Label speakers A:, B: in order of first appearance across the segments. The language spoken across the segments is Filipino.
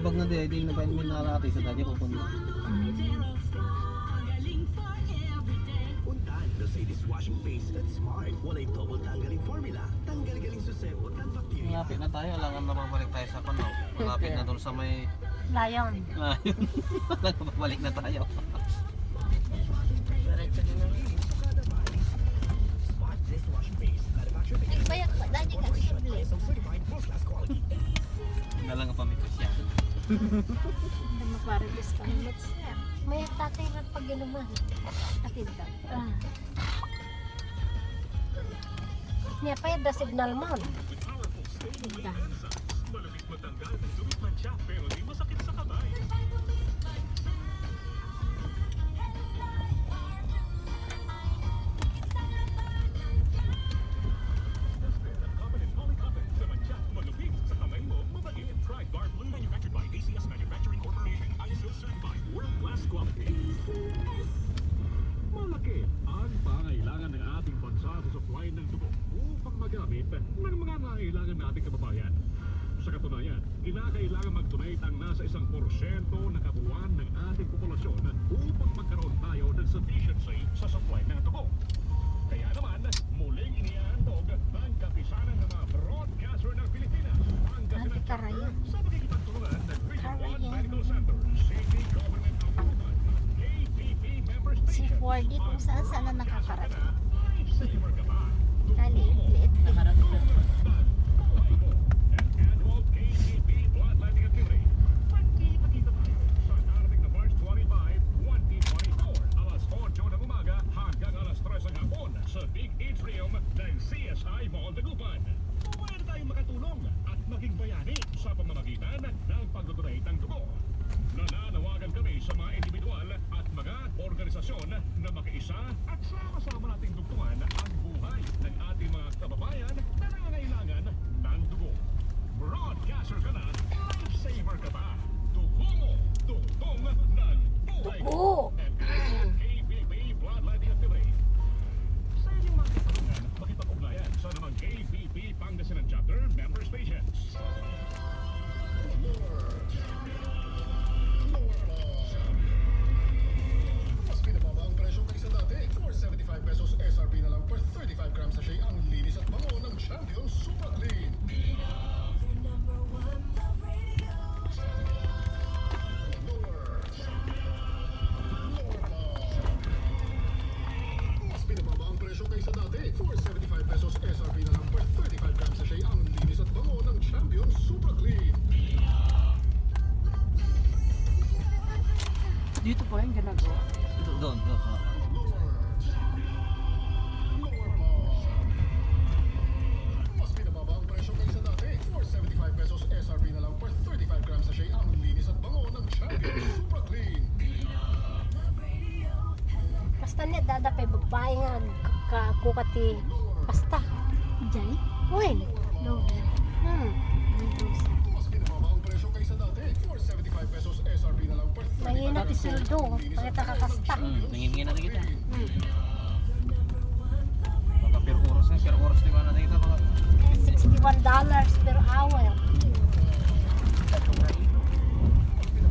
A: pag na-di na pa yung minalati sa dati pupunta.
B: Untaan Mercedes washing face at smart. Walay double tanggaling formula. Tanggal-galing suseot at bacteria.
A: Malapit na tayo, alangan na mabalik tayo sa Panaw. Malapit na doon sa may
C: Layon.
A: layon. Alangan mabalik na tayo.
C: Diretso na lang.
B: Smart dishwashing face. Manufactured in
C: Nagbayad pa, dahil ka simple.
B: ISO certified first-class quality.
A: Nalang pa may siya.
C: Hindi mo parang discount. May tatay na pag ginuman. Akin ka. Niya pa yung the signal mo. Ganda.
D: Malaki ang pangailangan ng ating bansa sa supply ng dugo upang magamit ng mga nangailangan nating kababayan. Sa katunayan, kinakailangan mag-donate ang nasa 1% ng kabuuan ng ating populasyon upang magkaroon tayo ng sufficiency sa supply ng dugo. Kaya naman, muling iniaandog ang kapisanan ng mga broadcaster ng Pilipinas. Ang
C: Ate Karaya.
D: sa pakikipagtulungan ng Region 1
C: Karaya.
D: Medical Center, City Government Approval, APP member
C: Si
D: stations,
C: 4D kung saan saan na nakakarating.
D: Saver ka ba?
C: Kaliit-liit nakarating.
D: Annual KCP bloodletting activity. Magkita-kita tayo sa darating na March 25, 2024, alas 8 ng umaga hanggang alas 3 ng hapon sa Big Atrium ng CSI Mall Dagupan. Pwede tayong makatulong at maging bayani sa pamamagitan ng pagdodonate ng dugo. Nananawagan kami sa mga individual at mga organisasyon na makiisa at sama-sama nating dugtungan ang buhay ng ating mga kababayan na nangangailangan ng dugo. Broadcaster ka na, lifesaver ka pa. Dugo mo, dugtong ng buhay
C: Dugo!
D: And KBB Bloodletting Activity. Sa inyong mga katanungan, makipag-ugnayan sa namang KBB Pangasinan Chapter Member Stations.
E: Mas pinababa ang presyo kaysa dati. For 75 pesos SRP na lang per 35 grams sachet ang linis at bango ng Champion Super Clean. Mas pinababa ang presyo kaysa dati. For 75 pesos SRP na lang per 35 grams sachet ang linis at bango ng Champion Super Clean.
C: Dito po yung ginagawa.
A: Doon.
E: Mas pinababa ang presyo kaysa dati. For 75 pesos SRP na lang per 35 grams sachet ang linis at bango ng Champion Super Clean.
C: Basta niya dadapay babae nga kakukati. Basta. Diyan? Uy! No.
E: Mas pinababa ang presyo kaysa dati. For 75 pesos SRP na lang per 35
C: Mahina ti sildo. Pangita kakasta.
A: Nangingin na kita. Baka per oras na, per oras di ba na kita baka
C: $61 per hour.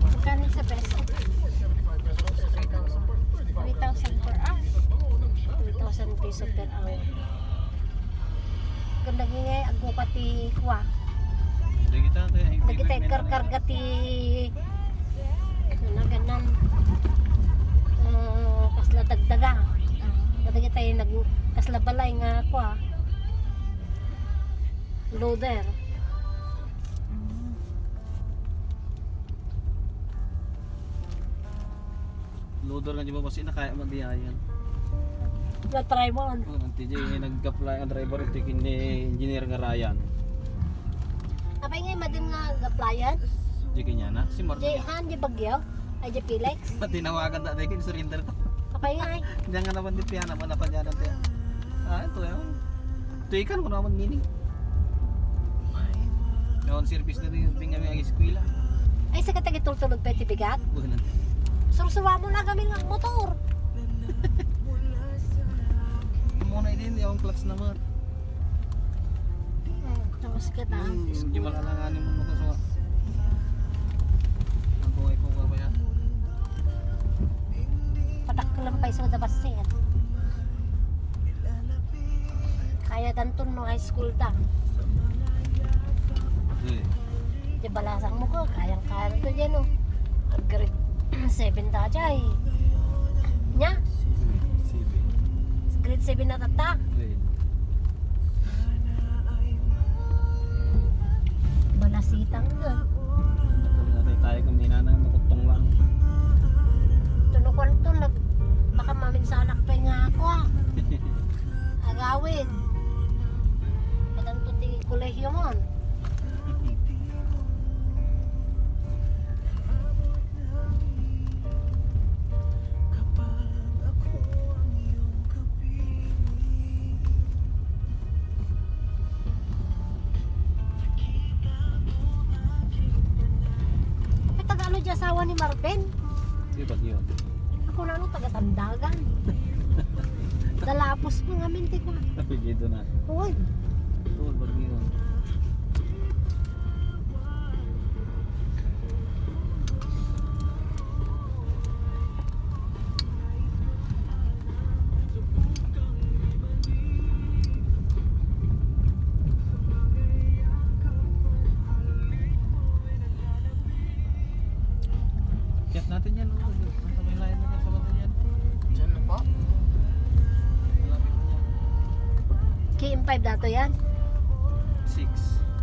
C: Magkano sa peso? 3,000 per hour. 3,000 peso per hour. Kung nagingay, ako pati kuha.
A: di kita tayo.
C: Lagi tayo karkarga ti na ganan kasla dagdaga. Lagi tayo kasla balay nga kuha. Loader.
A: Loader nga di ba kasi nakaya magdiyayan.
C: Na-try mo.
A: Ang TJ nag-apply ang driver ito kini engineer nga Ryan.
C: Apay ngay madin nga gaplayan.
A: Di kanya na si Mark.
C: Di han di bagyo. Ay di Pilex.
A: Tinawagan na tayo surrender to.
C: Apay ngay.
A: Diyan nga naman di piya naman na panyanan tayo. Ito yun. Ito ikan ko naman meaning. Ngayon service na rin yung kami ang eskwela.
C: Ay sa katagitultulog pa ti bigat.
A: Buhay na.
C: Sursuwa mo na kami ng motor.
A: Muna din yung clutch naman.
C: Tapos kita.
A: Hindi malalanganin mo ko sa
C: pa iso da basse. Kaya danton no high school ta. Di balasang mo ko, kayang-kaya na to dyan o. Grade 7 ta dyan eh. Nya? Grade 7 na tata. Balasitang na.
A: Tayo kung minanang nakutong lang.
C: Tunukuan to, baka maminsanak pa nga ako ah. Agawin. Kadang to ti kolehyo mon. Taga-ano di asawa ni Marvin?
A: Di ba yun?
C: Ako na ano, taga-tandagan. Dalapos mo nga minti ko.
A: Dito na.
C: Uy,
A: Tuol ba yun? Chat natin yan. Nasa may layan na yan sa bata yan.
F: Diyan na po.
A: Malapit na yan.
C: KM5 dato yan?
A: 6.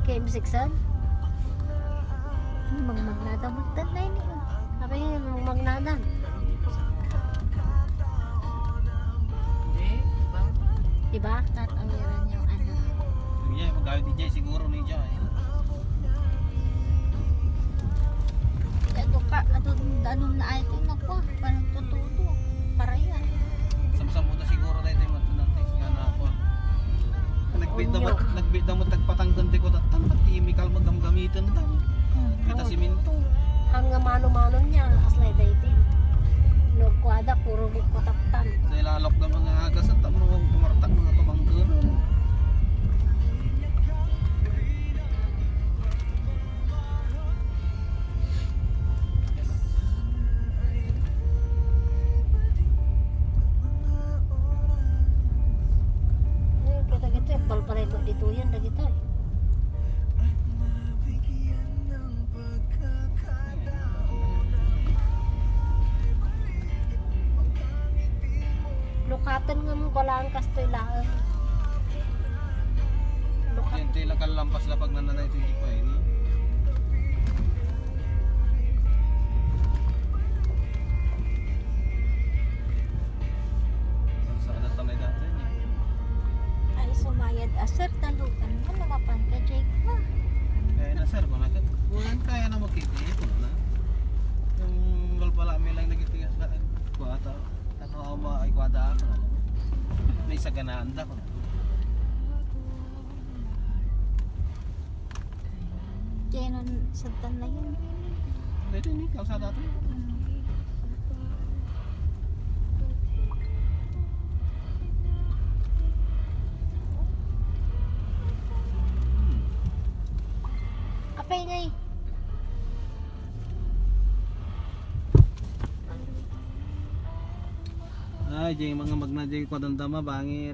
C: KM6 yan? Magmagnada mo. Tanay niyo. Sabi niya, magmagnada.
F: Hindi, bang?
C: Diba?
F: Tatawiran yung ano.
A: Sige, magkawin DJ siguro ni Jai.
F: Ito pa, anong na ito na po. Parang tututo. Para yan.
A: Samsam mo na siguro na ito yung matunantes nga na ako. Nagbita mo tagpatanggan ko tatang chemical mo gamgamitan na tamo. Kita siminto.
C: Ang mano-mano niya, aslay daytin. Lugkwada, puro gukotaptan.
A: Sa ilalok ng mga agas at tamo pumartak mga tumanggan.
C: Kita gitu, pal-palay ko dito yan, dagito eh. Lukatan nga mo kolaan kastoy laan. Lukat.
A: Hindi lang kalampas na pag nananay ito hindi pa ini. Saan na tamay dati niya?
F: Ay, sumayad aser, talugan mo, namapan ka, Jake pa.
A: Kaya na sir, kung nakit, kaya na magkikita ko na. Yung balbala may lang nagitigas na kuwata. Ano ba ay kuwata ako na. May saganaan da ko na.
F: Diyan sa tanay yun.
A: Pwede ni, kalsada ito.
C: Apay ngay.
A: Ay, yung mga magnadya ko dandama, bangir.